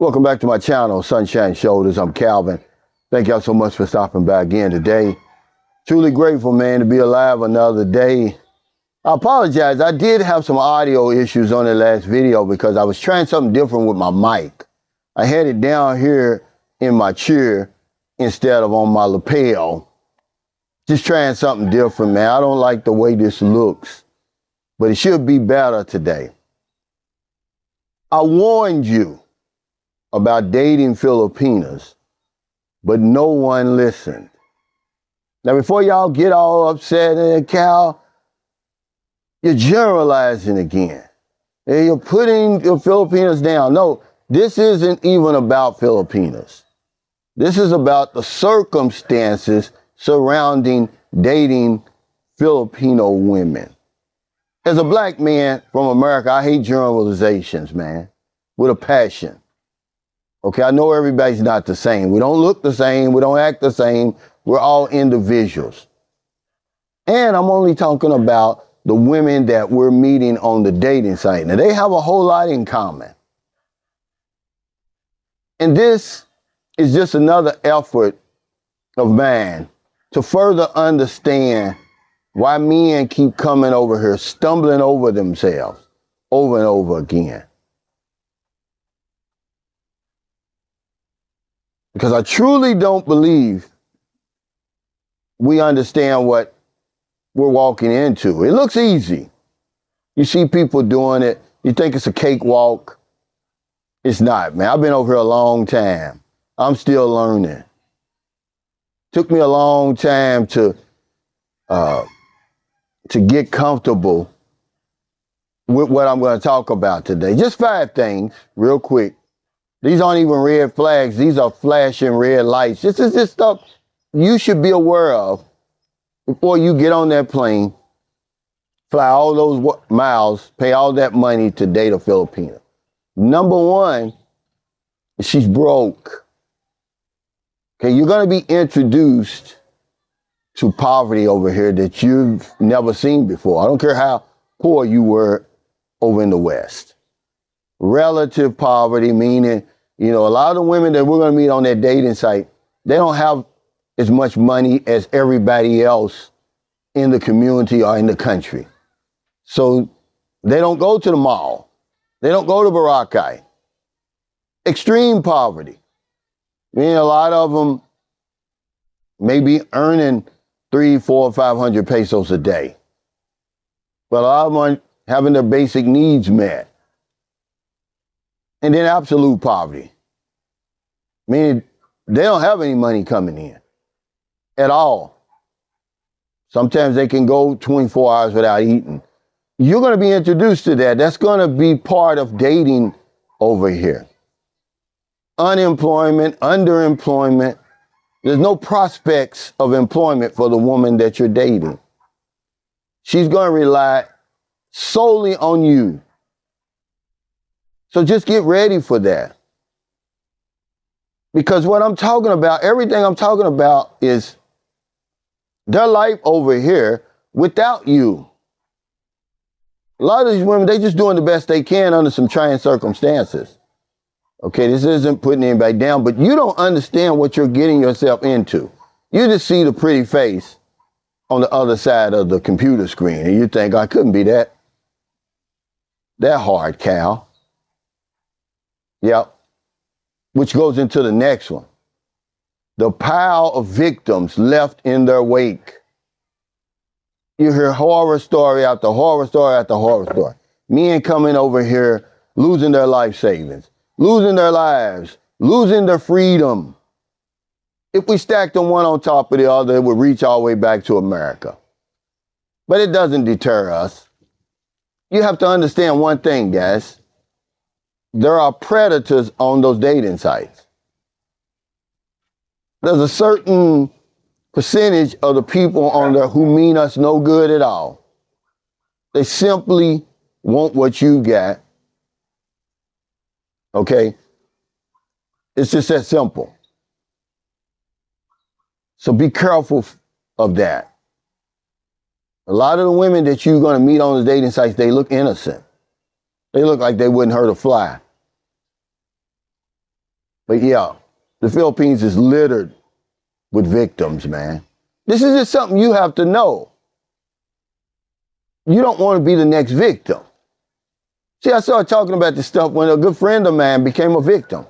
Welcome back to my channel, Sunshine Shoulders. I'm Calvin. Thank y'all so much for stopping by again today. Truly grateful, man, to be alive another day. I apologize. I did have some audio issues on the last video because I was trying something different with my mic. I had it down here in my chair instead of on my lapel. Just trying something different, man. I don't like the way this looks, but it should be better today. I warned you about dating Filipinas, but no one listened. Now, before y'all get all upset and Cal, you're generalizing again. And you're putting the Filipinas down. No, this isn't even about Filipinas. This is about the circumstances surrounding dating Filipino women. As a black man from America, I hate generalizations, man, with a passion. Okay, I know everybody's not the same. We don't look the same. We don't act the same. We're all individuals. And I'm only talking about the women that we're meeting on the dating site. Now, they have a whole lot in common. And this is just another effort of mine to further understand why men keep coming over here, stumbling over themselves over and over again. Because I truly don't believe we understand what we're walking into. It looks easy. You see people doing it. You think it's a cakewalk. It's not, man. I've been over here a long time. I'm still learning. Took me a long time to get comfortable with what I'm going to talk about today. Just 5 things, real quick. These aren't even red flags. These are flashing red lights. This is just stuff you should be aware of before you get on that plane, fly all those miles, pay all that money to date a Filipino. Number 1, she's broke. Okay, you're going to be introduced to poverty over here that you've never seen before. I don't care how poor you were over in the West. Relative poverty, meaning, you know, a lot of the women that we're going to meet on that dating site, they don't have as much money as everybody else in the community or in the country. So they don't go to the mall. They don't go to Boracay. Extreme poverty. I mean, a lot of them may be earning 300, 400, 500 pesos a day. But a lot of them are having their basic needs met. And then absolute poverty. Meaning they don't have any money coming in at all. Sometimes they can go 24 hours without eating. You're going to be introduced to that. That's going to be part of dating over here. Unemployment, underemployment. There's no prospects of employment for the woman that you're dating. She's going to rely solely on you. So just get ready for that. Because what I'm talking about, everything I'm talking about is their life over here without you. A lot of these women, they just doing the best they can under some trying circumstances. Okay, this isn't putting anybody down, but you don't understand what you're getting yourself into. You just see the pretty face on the other side of the computer screen, and you think, I couldn't be that hard, Cal. Yep. Which goes into the next one. The pile of victims left in their wake. You hear horror story after horror story after horror story. Men coming over here, losing their life savings, losing their lives, losing their freedom. If we stacked them one on top of the other, it would reach all the way back to America. But it doesn't deter us. You have to understand one thing, guys. There are predators on those dating sites. There's a certain percentage of the people on there who mean us no good at all. They simply want what you got. Okay? It's just that simple. So be careful of that. A lot of the women that you're going to meet on the dating sites, they look innocent. They look like they wouldn't hurt a fly. But yeah, the Philippines is littered with victims, man. This is just something you have to know. You don't want to be the next victim. See, I started talking about this stuff when a good friend of mine became a victim.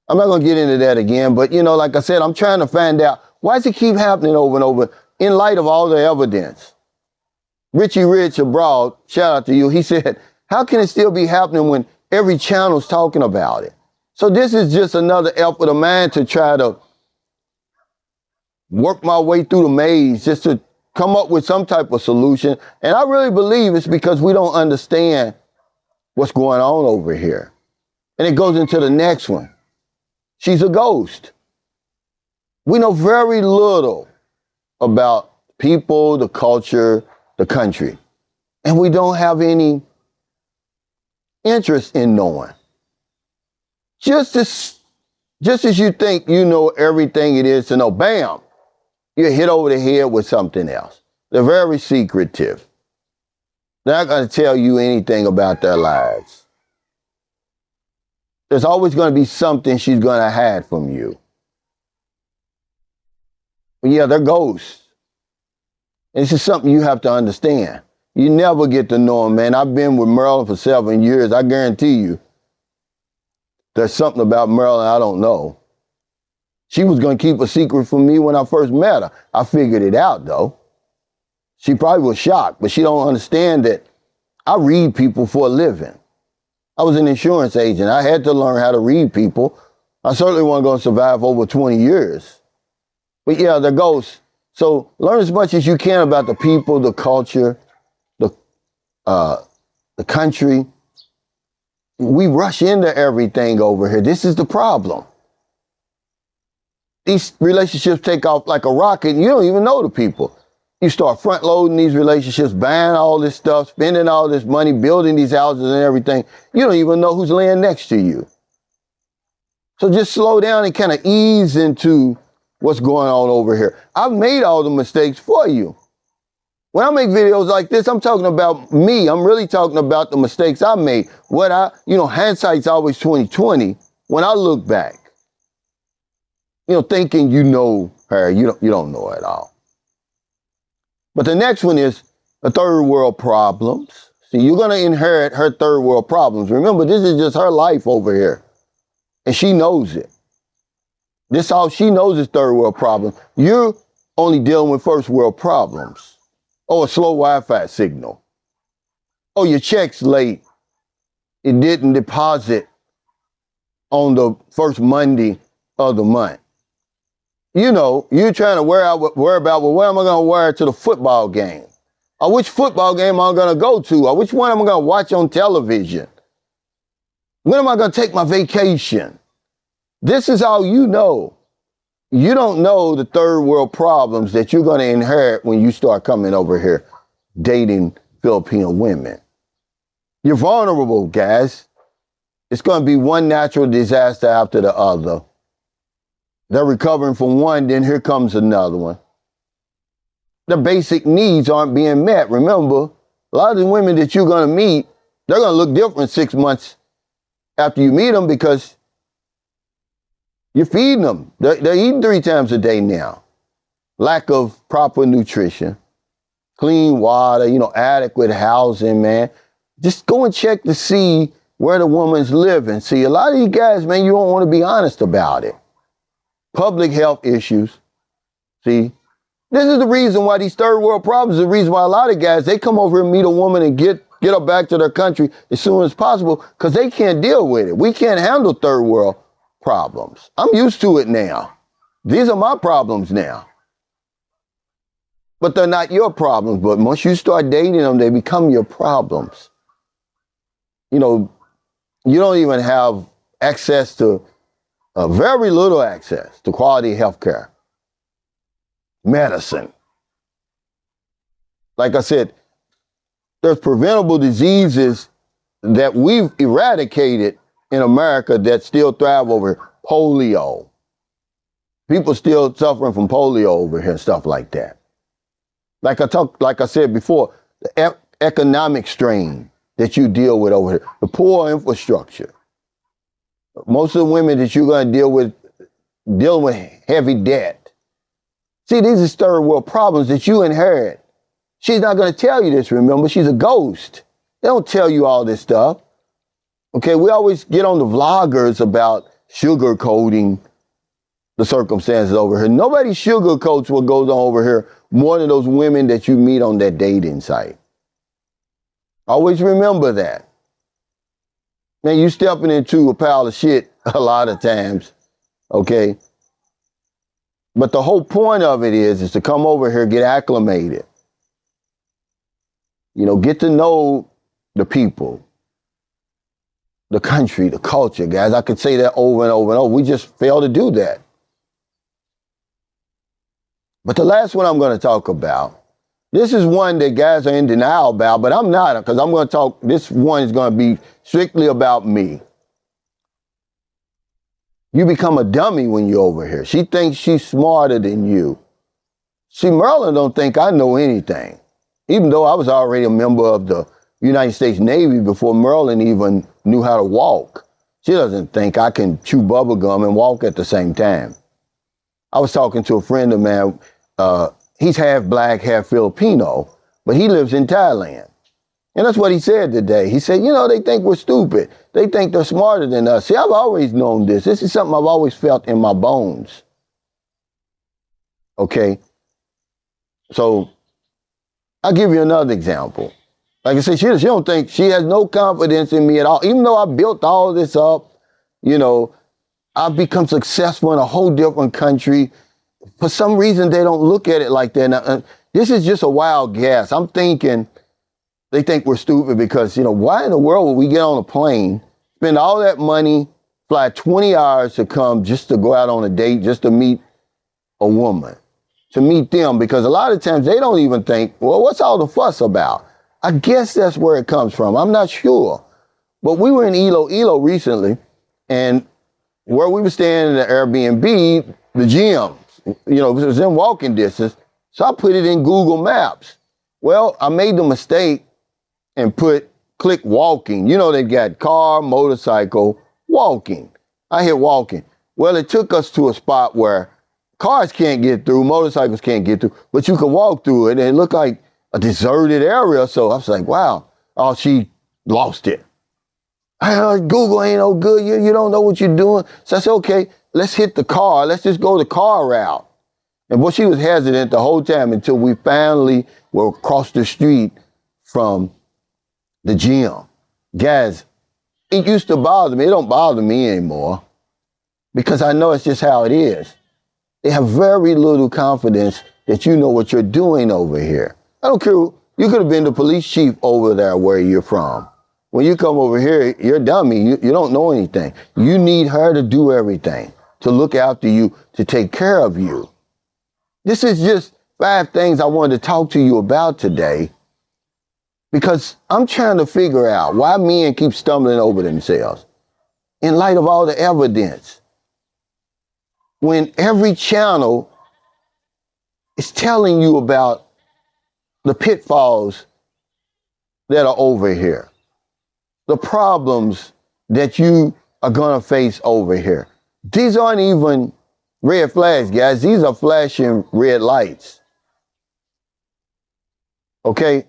I'm not going to get into that again, but like I said, I'm trying to find out why does it keep happening over and over in light of all the evidence. Richie Rich abroad, shout out to you. He said, how can it still be happening when every channel's talking about it? So this is just another effort of mine to try to work my way through the maze just to come up with some type of solution. And I really believe it's because we don't understand what's going on over here. And it goes into the next one. She's a ghost. We know very little about people, the culture, the country. And we don't have any interest in knowing. Just as you think you know everything it is to know, bam, you're hit over the head with something else. They're very secretive. They're not going to tell you anything about their lives. There's always going to be something she's going to hide from you. But yeah, they're ghosts. And this is something you have to understand. You never get to know them, man. I've been with Marilyn for 7 years. I guarantee you, there's something about Marilyn I don't know. She was going to keep a secret from me when I first met her. I figured it out, though. She probably was shocked, but she don't understand that I read people for a living. I was an insurance agent. I had to learn how to read people. I certainly wasn't going to survive over 20 years. But yeah, they're ghosts. So learn as much as you can about the people, the culture, the country. We rush into everything over here. This is the problem. These relationships take off like a rocket and you don't even know the people. You start front loading these relationships, buying all this stuff, spending all this money, building these houses and everything. You don't even know who's laying next to you. So just slow down and kind of ease into what's going on over here. I've made all the mistakes for you. When I make videos like this, I'm talking about me. I'm really talking about the mistakes I made. Hindsight's always 20/20. When I look back, thinking you know her, you don't know at all. But the next one is the third world problems. See, you're going to inherit her third world problems. Remember, this is just her life over here. And she knows it. This all she knows is third world problems. You're only dealing with first world problems. Oh, a slow Wi-Fi signal. Oh, your check's late. It didn't deposit on the first Monday of the month. You're trying to worry about, well, where am I going to wear to the football game? Or which football game am I going to go to? Or which one am I going to watch on television? When am I going to take my vacation? This is all you know. You don't know the third world problems that you're going to inherit when you start coming over here dating Filipino women. You're vulnerable, guys. It's going to be one natural disaster after the other. They're recovering from one, then here comes another one. The basic needs aren't being met. Remember, a lot of the women that you're going to meet, they're going to look different 6 months after you meet them because you're feeding them. They're eating 3 times a day now. Lack of proper nutrition, clean water, adequate housing, man. Just go and check to see where the woman's living. See, a lot of you guys, man, you don't want to be honest about it. Public health issues. See, this is the reason why these third world problems is the reason why a lot of guys, they come over and meet a woman and get her back to their country as soon as possible because they can't deal with it. We can't handle third world problems. I'm used to it now. These are my problems now. But they're not your problems. But once you start dating them, they become your problems. You don't even have access to very little access to quality health care, medicine. Like I said, there's preventable diseases that we've eradicated in America that still thrive over here. Polio. People still suffering from polio over here and stuff like that. Like I said before, the economic strain that you deal with over here, the poor infrastructure. Most of the women that you're going to dealing with heavy debt. See, these are third world problems that you inherit. She's not going to tell you this, remember? She's a ghost. They don't tell you all this stuff. Okay, we always get on the vloggers about sugarcoating the circumstances over here. Nobody sugarcoats what goes on over here more than those women that you meet on that dating site. Always remember that. Man, you stepping into a pile of shit a lot of times, okay? But the whole point of it is to come over here, get acclimated. You know, get to know the people, the country, the culture, guys. I could say that over and over and over. We just fail to do that. But the last one I'm going to talk about, this is one that guys are in denial about, but I'm not, because I'm going to talk, this one is going to be strictly about me. You become a dummy when you're over here. She thinks she's smarter than you. See, Merlin don't think I know anything, even though I was already a member of the United States Navy before Merlin even knew how to walk. She doesn't think I can chew bubble gum and walk at the same time. I was talking to a friend of mine. He's half black, half Filipino, but he lives in Thailand. And that's what he said today. He said, you know, they think we're stupid. They think they're smarter than us. See, I've always known this. This is something I've always felt in my bones. Okay? So I'll give you another example. Like I said, she don't think, she has no confidence in me at all. Even though I built all this up, you know, I've become successful in a whole different country. For some reason, they don't look at it like that. Now, this is just a wild guess. I'm thinking they think we're stupid because, you know, why in the world would we get on a plane, spend all that money, fly 20 hours to come just to go out on a date, just to meet a woman, to meet them? Because a lot of times they don't even think, well, what's all the fuss about? I guess that's where it comes from. I'm not sure. But we were in Iloilo recently, and where we were staying in the Airbnb, the gym, you know, it was in walking distance. So I put it in Google Maps. Well, I made the mistake and click walking. You know, they got car, motorcycle, walking. I hit walking. Well, it took us to a spot where cars can't get through, motorcycles can't get through, but you can walk through it, and it looked like a deserted area. So I was like, wow. Oh, she lost it. Google ain't no good. You don't know what you're doing. So I said, okay, let's hit the car. Let's just go the car route. And boy, she was hesitant the whole time until we finally were across the street from the gym. Guys, it used to bother me. It don't bother me anymore because I know it's just how it is. They have very little confidence that you know what you're doing over here. I don't care. You could have been the police chief over there where you're from. When you come over here, you're a dummy. You don't know anything. You need her to do everything, to look after you, to take care of you. This is just 5 things I wanted to talk to you about today because I'm trying to figure out why men keep stumbling over themselves in light of all the evidence. When every channel is telling you about the pitfalls that are over here, the problems that you are going to face over here. These aren't even red flags, guys. These are flashing red lights. Okay?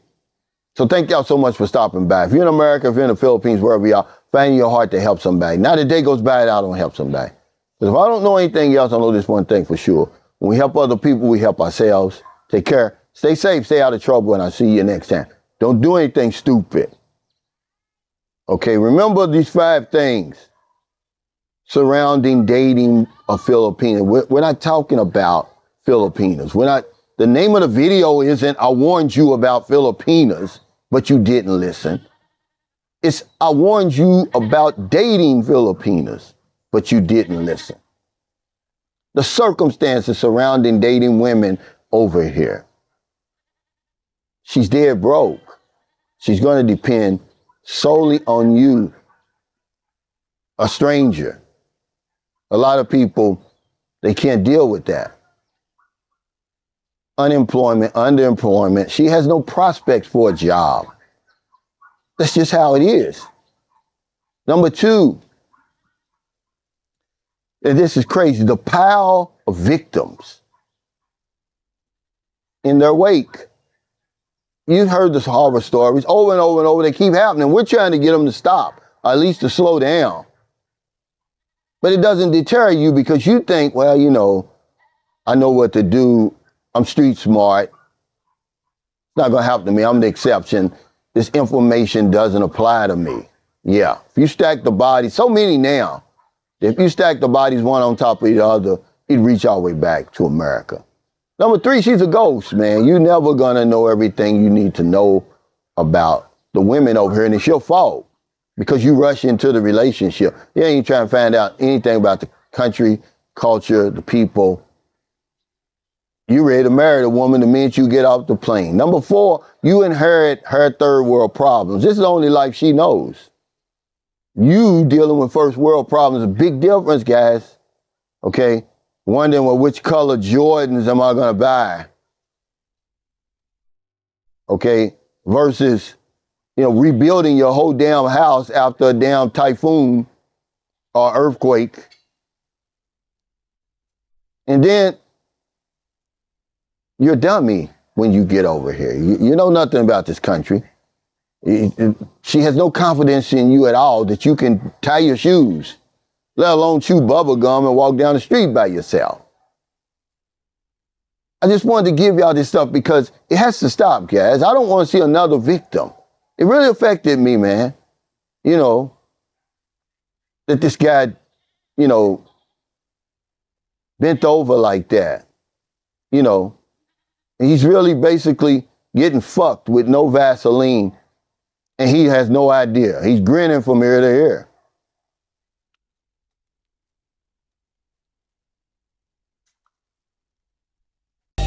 So thank y'all so much for stopping by. If you're in America, if you're in the Philippines, wherever you are, find your heart to help somebody. Not a day goes by that I don't help somebody. Because if I don't know anything else, I know this one thing for sure. When we help other people, we help ourselves. Take care. Stay safe. Stay out of trouble. And I'll see you next time. Don't do anything stupid. Okay, remember these 5 things surrounding dating a Filipino. We're not talking about Filipinas. The name of the video isn't I warned you about Filipinas, but you didn't listen. It's I warned you about dating Filipinas, but you didn't listen. The circumstances surrounding dating women over here. She's dead broke. She's going to depend solely on you, a stranger. A lot of people, they can't deal with that. Unemployment, underemployment. She has no prospects for a job. That's just how it is. Number 2, and this is crazy, the pile of victims in their wake. You've heard the horror stories over and over and over. They keep happening. We're trying to get them to stop, or at least to slow down. But it doesn't deter you because you think, well, you know, I know what to do. I'm street smart. It's not going to happen to me. I'm the exception. This information doesn't apply to me. Yeah. If you stack the bodies, so many now, if you stack the bodies one on top of the other, it'd reach all the way back to America. Number 3, she's a ghost, man. You're never going to know everything you need to know about the women over here, and it's your fault because you rush into the relationship. You ain't trying to find out anything about the country, culture, the people. You ready to marry the woman the minute you get off the plane. Number 4, you inherit her third world problems. This is the only life she knows. You dealing with first world problems, a big difference, guys. Okay? Wondering, well, which color Jordans am I going to buy? Okay? Versus, you know, rebuilding your whole damn house after a damn typhoon or earthquake. And then you're a dummy when you get over here. You know nothing about this country. She has no confidence in you at all that you can tie your shoes, let alone chew bubble gum and walk down the street by yourself. I just wanted to give y'all this stuff because it has to stop, guys. I don't want to see another victim. It really affected me, man. You know, that this guy, you know, bent over like that. You know, he's really basically getting fucked with no Vaseline, and he has no idea. He's grinning from ear to ear.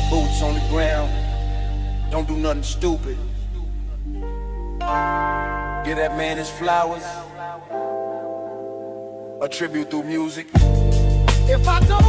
Boots on the ground, don't do nothing stupid. Give that man his flowers, a tribute through music. If I don't